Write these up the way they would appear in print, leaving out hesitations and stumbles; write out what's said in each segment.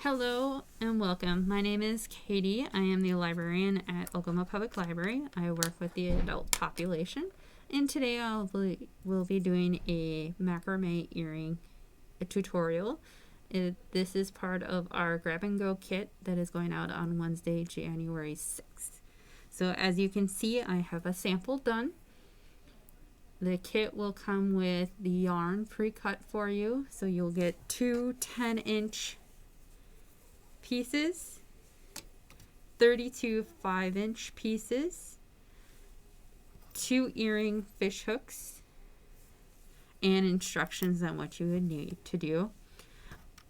Hello and welcome. My name is Katie. I am the librarian at Oklahoma Public Library. I work with the adult population, and today we'll be doing a macrame earring tutorial. This is part of our grab and go kit that is going out on Wednesday, January 6th. So as you can see, I have a sample done. The kit will come with the yarn pre-cut for you, so you'll get two 10-inch pieces, 32 5-inch pieces, 2 earring fish hooks, and instructions on what you would need to do.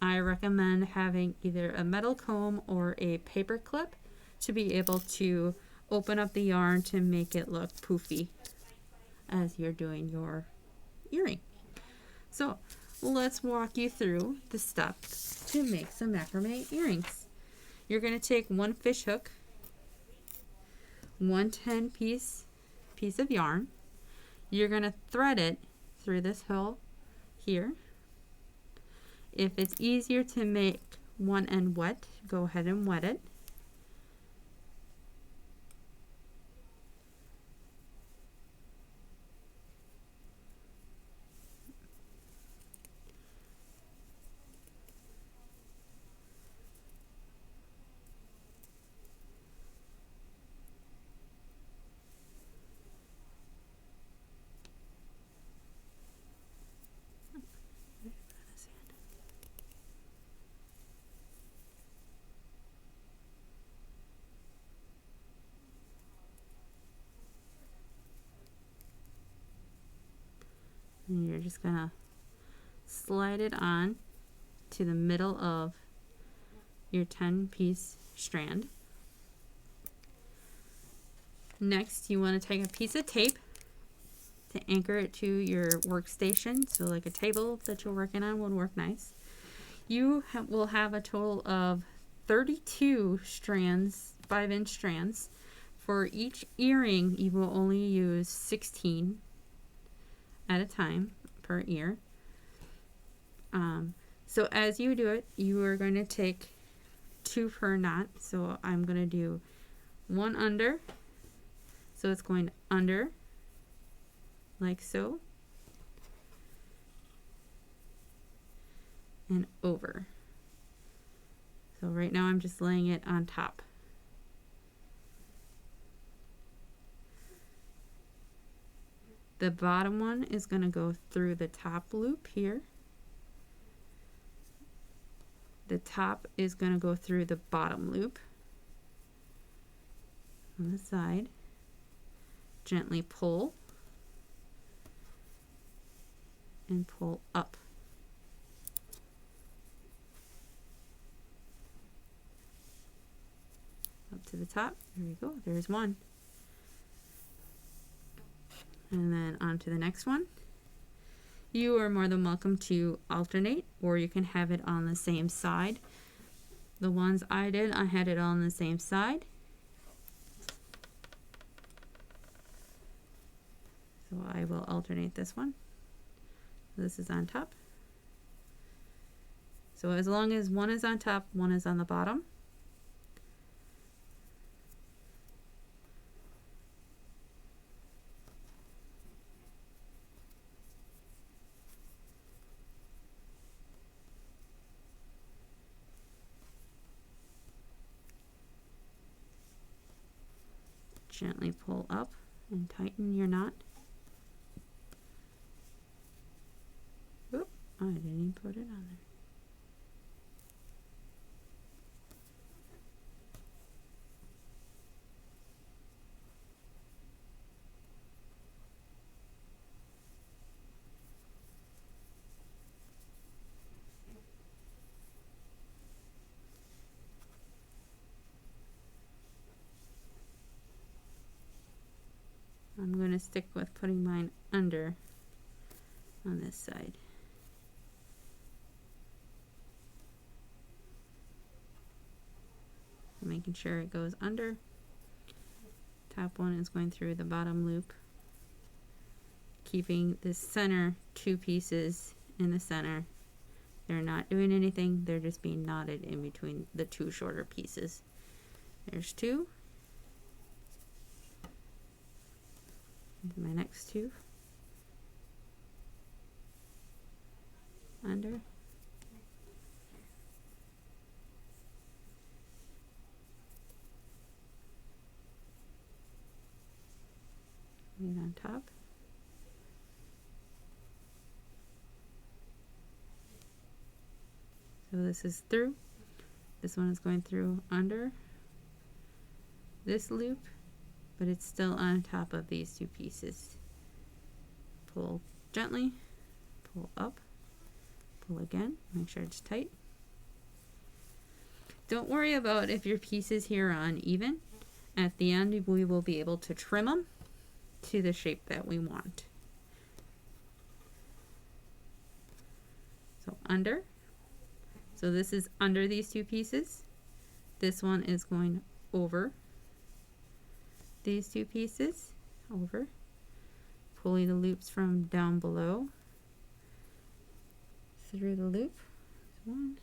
I recommend having either a metal comb or a paper clip to be able to open up the yarn to make it look poofy as you're doing your earring. So let's walk you through the steps to make some macrame earrings. You're going to take one fish hook, one 10-piece of yarn. You're going to thread it through this hole here. If it's easier to make one end wet, go ahead and wet it. And you're just gonna slide it on to the middle of your 10-piece strand. Next, you want to take a piece of tape to anchor it to your workstation, so like a table that you're working on would work nice. You will have a total of 32 strands, 5-inch strands. For each earring, you will only use 16 at a time per ear. So as you do it, you are going to take 2 per knot. So I'm going to do 1 under. So it's going under, like so, and over. So right now I'm just laying it on top. The bottom one is going to go through the top loop here. The top is going to go through the bottom loop on the side. Gently pull and pull up. Up to the top. There we go. There's one. And then on to the next one. You are more than welcome to alternate, or you can have it on the same side. The ones I did, I had it on the same side. So I will alternate this one. This is on top. So as long as one is on top, one is on the bottom. Gently pull up and tighten your knot. Oop, I didn't even put it on there. I'm going to stick with putting mine under on this side. Making sure it goes under. Top one is going through the bottom loop, keeping the center 2 pieces in the center They're not doing anything, they're just being knotted in between the two shorter pieces. There's two. Into my next two. Under. And on top. So this is through. This one is going through under this loop, but it's still on top of these two pieces. Pull gently, pull up, pull again, make sure it's tight. Don't worry about if your pieces here are uneven. At the end, we will be able to trim them to the shape that we want. So under. So this is under these two pieces. This one is going over these two pieces, over, pulling the loops from down below through the loop. One.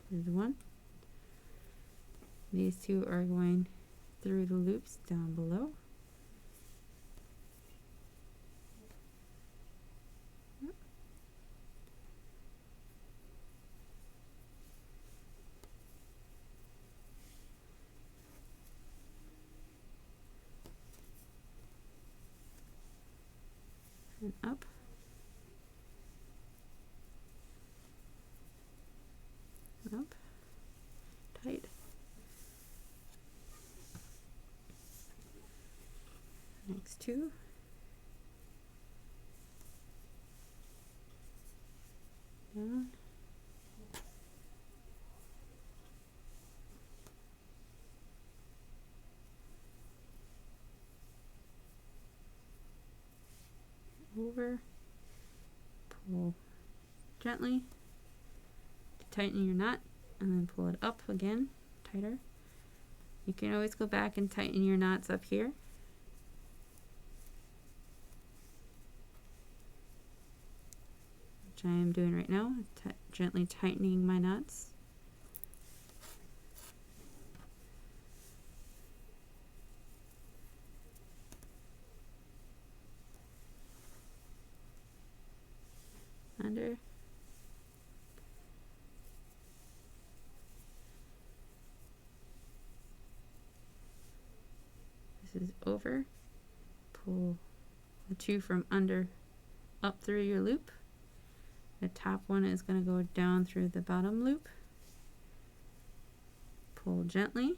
There's one. These two are going through the loops down below. And up. Up. Tight. Next two. Down. Over, pull gently to tighten your knot, and then pull it up again, tighter. You can always go back and tighten your knots up here. Which I am doing right now, gently tightening my knots. Under. This is over. Pull the two from under up through your loop. The top one is going to go down through the bottom loop. Pull gently.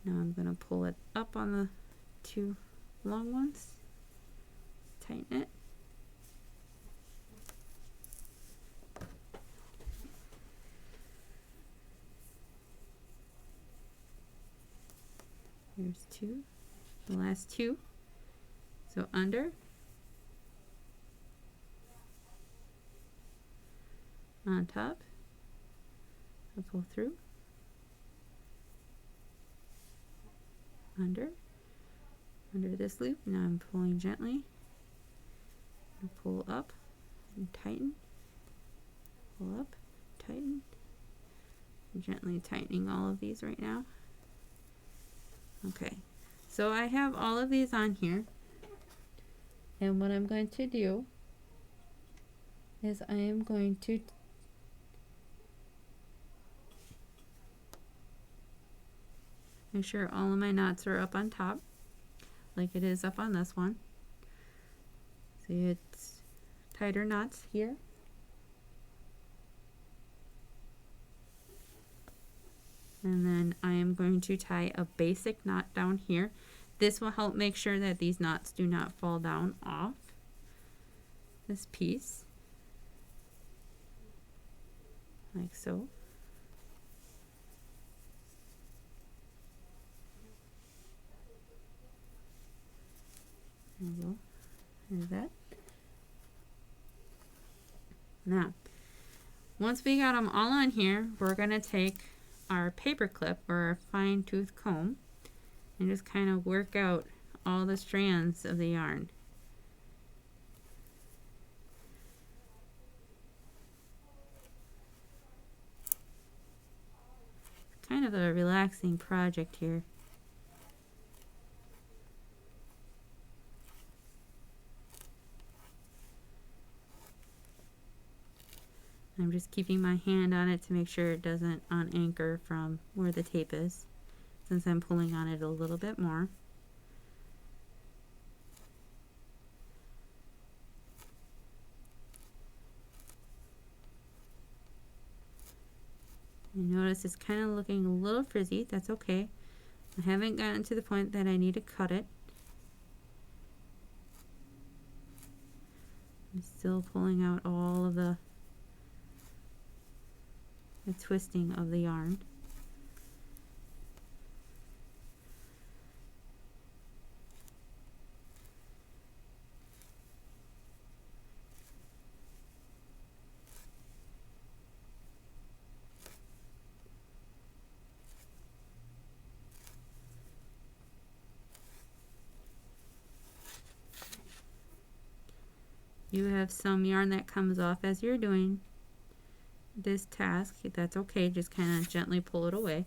Now I'm going to pull it up on the two long ones. Tighten it. Here's two, the last two. So under, on top, I'll pull through, under this loop. Now I'm pulling gently, and pull up and tighten, pull up, tighten. I'm gently tightening all of these right now. Okay, so I have all of these on here, and what I'm going to do is I am going to make sure all of my knots are up on top, like it is up on this one. See, it's tighter knots here. And then I am going to tie a basic knot down here. This will help make sure that these knots do not fall down off this piece, like so. There we go. There's that. Now, once we got them all on here, we're going to take our paper clip or our fine tooth comb and just kind of work out all the strands of the yarn. kind of a relaxing project here. I'm just keeping my hand on it to make sure it doesn't unanchor from where the tape is, since I'm pulling on it a little bit more. You notice it's kind of looking a little frizzy. That's okay. I haven't gotten to the point that I need to cut it. I'm still pulling out all of the twisting of the yarn. You have some yarn that comes off as you're doing this task. That's okay, just kind of gently pull it away.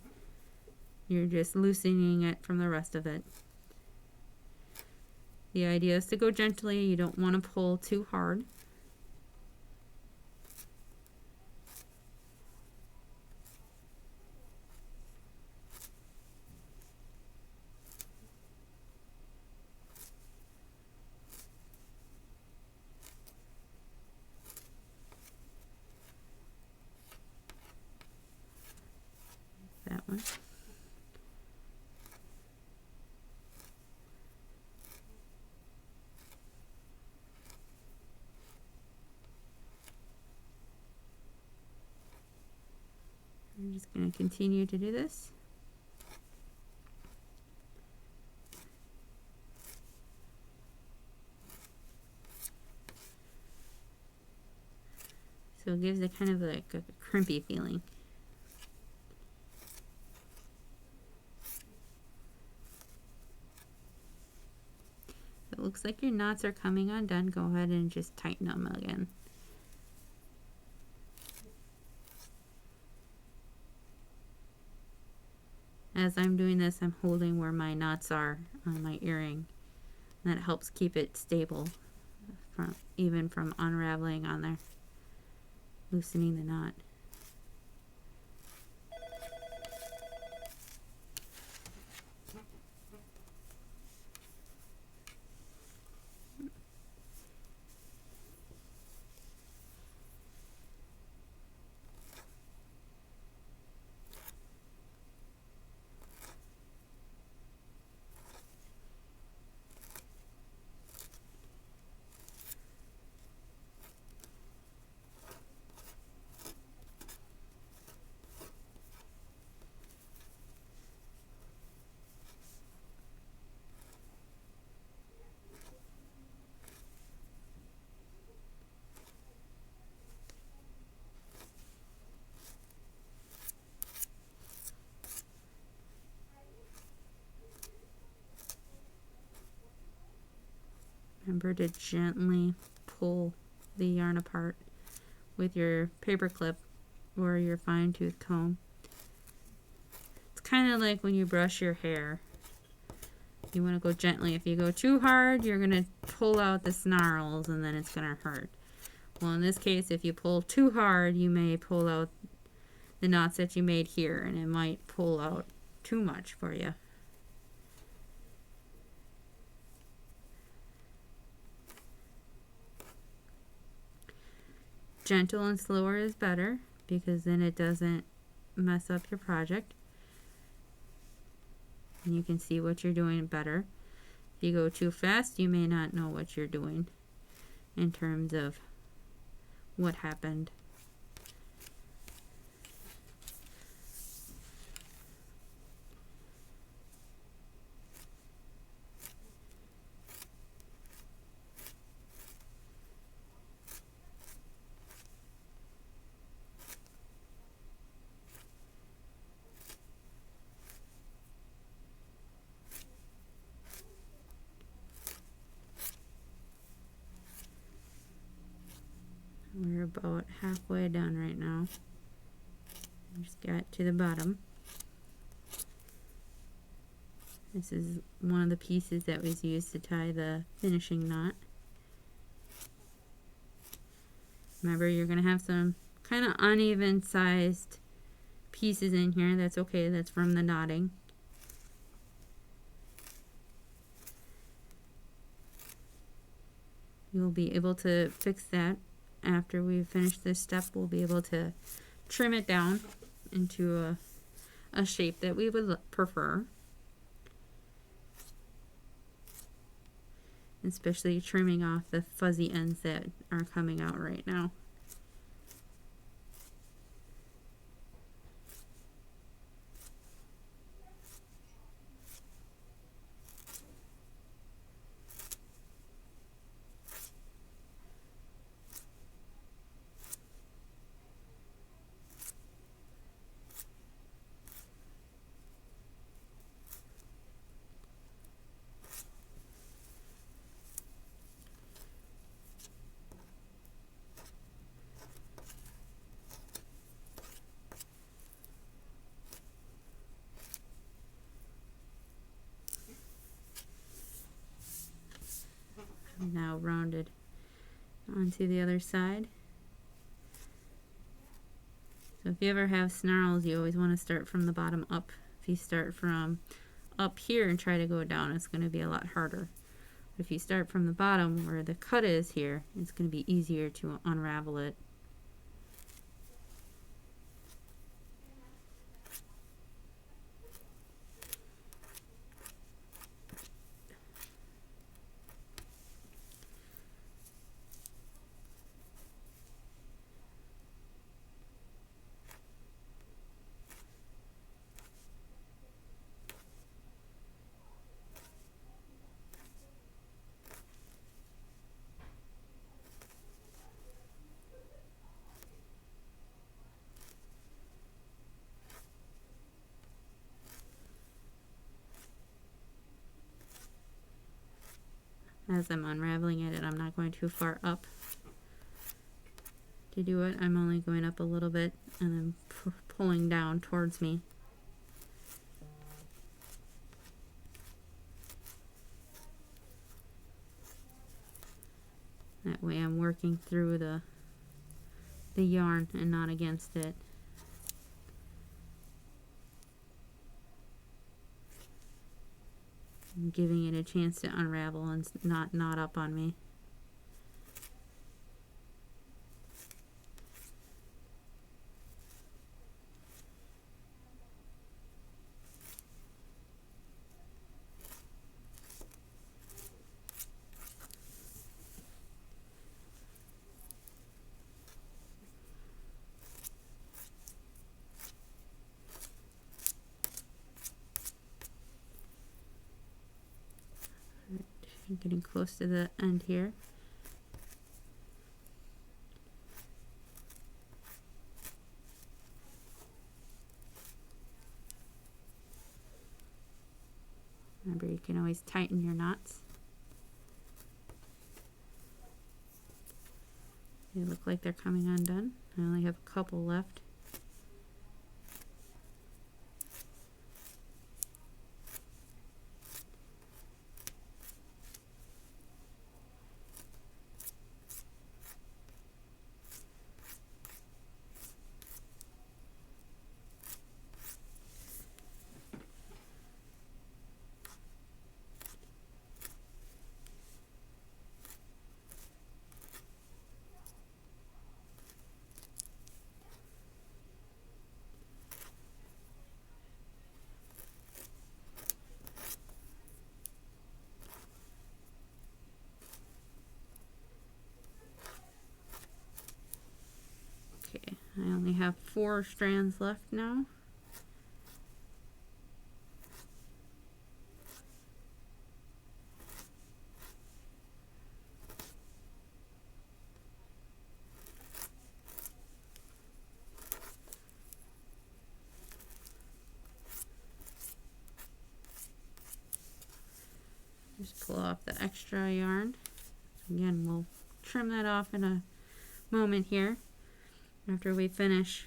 You're just loosening it from the rest of it. The idea is to go gently. You don't want to pull too hard. That one. I'm just going to continue to do this. So it gives it kind of like a crimpy feeling. It looks like your knots are coming undone. Go ahead and just tighten them again. As I'm doing this, I'm holding where my knots are on my earring. And that helps keep it stable, even from unraveling on there. Loosening the knot. Remember to gently pull the yarn apart with your paper clip or your fine tooth comb. It's kind of like when you brush your hair. You want to go gently. If you go too hard, you're going to pull out the snarls and then it's going to hurt. Well, in this case, if you pull too hard, you may pull out the knots that you made here, and it might pull out too much for you. Gentle and slower is better, because then it doesn't mess up your project. And you can see what you're doing better. If you go too fast, you may not know what you're doing in terms of what happened. We're about halfway done right now. Just got to the bottom. This is one of the pieces that was used to tie the finishing knot. Remember, you're going to have some kind of uneven sized pieces in here. That's okay, that's from the knotting. You'll be able to fix that after we finish this step. We'll be able to trim it down into a shape that we would prefer. Especially trimming off the fuzzy ends that are coming out right now. Now rounded onto the other side. So if you ever have snarls, you always want to start from the bottom up. If you start from up here and try to go down, it's going to be a lot harder. If you start from the bottom where the cut is here, it's going to be easier to unravel it. As I'm unraveling it, and I'm not going too far up to do it. I'm only going up a little bit and then pulling down towards me. That way I'm working through the yarn and not against it. I'm giving it a chance to unravel and not knot up on me. I'm getting close to the end here. Remember, you can always tighten your knots. They look like they're coming undone. I only have a couple left. Okay, I only have 4 strands left now. Just pull off the extra yarn. Again, we'll trim that off in a moment here after we finish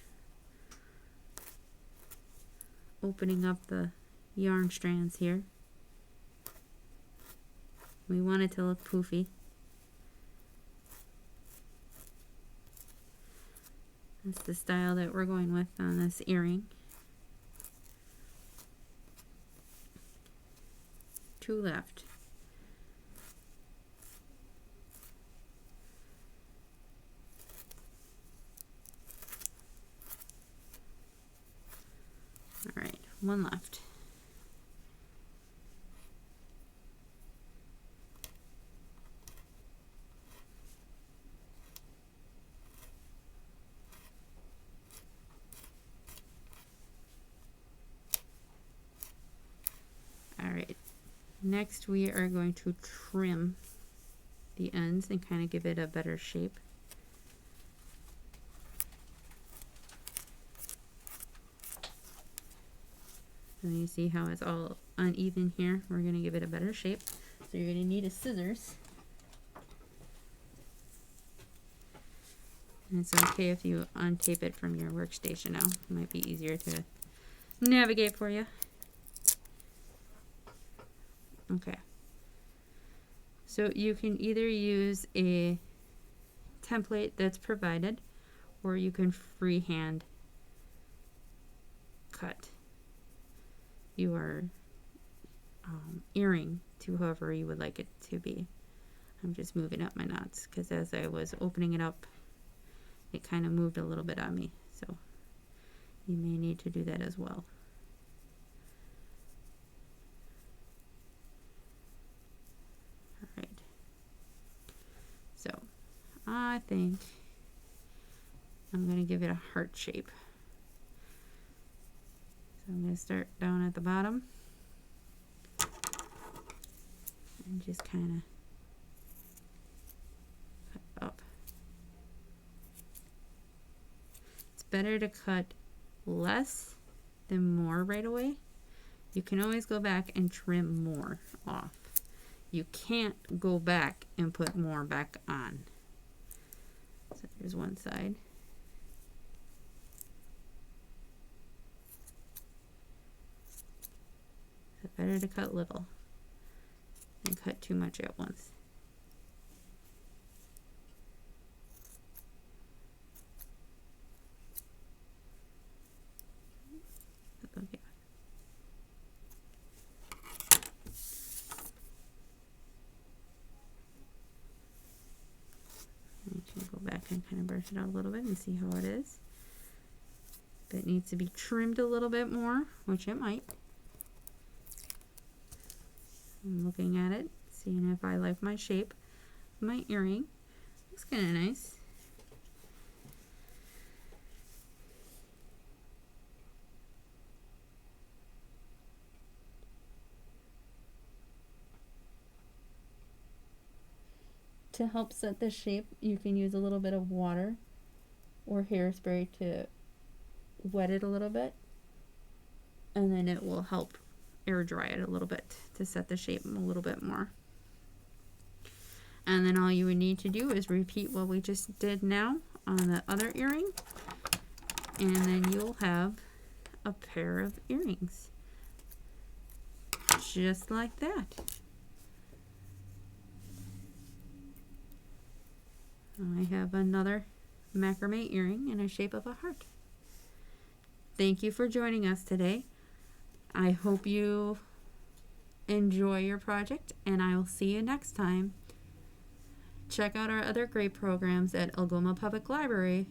opening up the yarn strands here. We want it to look poofy. That's the style that we're going with on this earring. 2 left. All right, 1 left. All right, next we are going to trim the ends and kind of give it a better shape. And you see how it's all uneven here. We're going to give it a better shape. So you're going to need a scissors. And it's okay if you untape it from your workstation now. It might be easier to navigate for you. Okay. So you can either use a template that's provided, or you can freehand cut your earring to however you would like it to be. I'm just moving up my knots because as I was opening it up, it kind of moved a little bit on me. So you may need to do that as well. All right. So I think I'm going to give it a heart shape. So I'm going to start down at the bottom and just kind of cut up. It's better to cut less than more right away. You can always go back and trim more off. You can't go back and put more back on. So there's one side. Better to cut little than cut too much at once. Okay. I'm going to go back and kind of brush it out a little bit and see how it is. If it needs to be trimmed a little bit more, which it might. I'm looking at it, seeing if I like my shape. My earring looks kind of nice. To help set the shape, you can use a little bit of water or hairspray to wet it a little bit, and then it will help air dry it a little bit to set the shape a little bit more. And then all you would need to do is repeat what we just did now on the other earring, and then you'll have a pair of earrings just like that. I have another macrame earring in a shape of a heart. Thank you for joining us today. I hope you enjoy your project, and I will see you next time. Check out our other great programs at Algoma Public Library,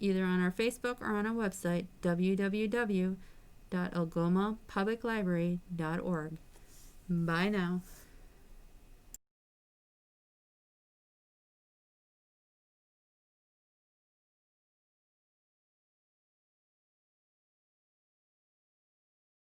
either on our Facebook or on our website, www.algomapubliclibrary.org. Bye now.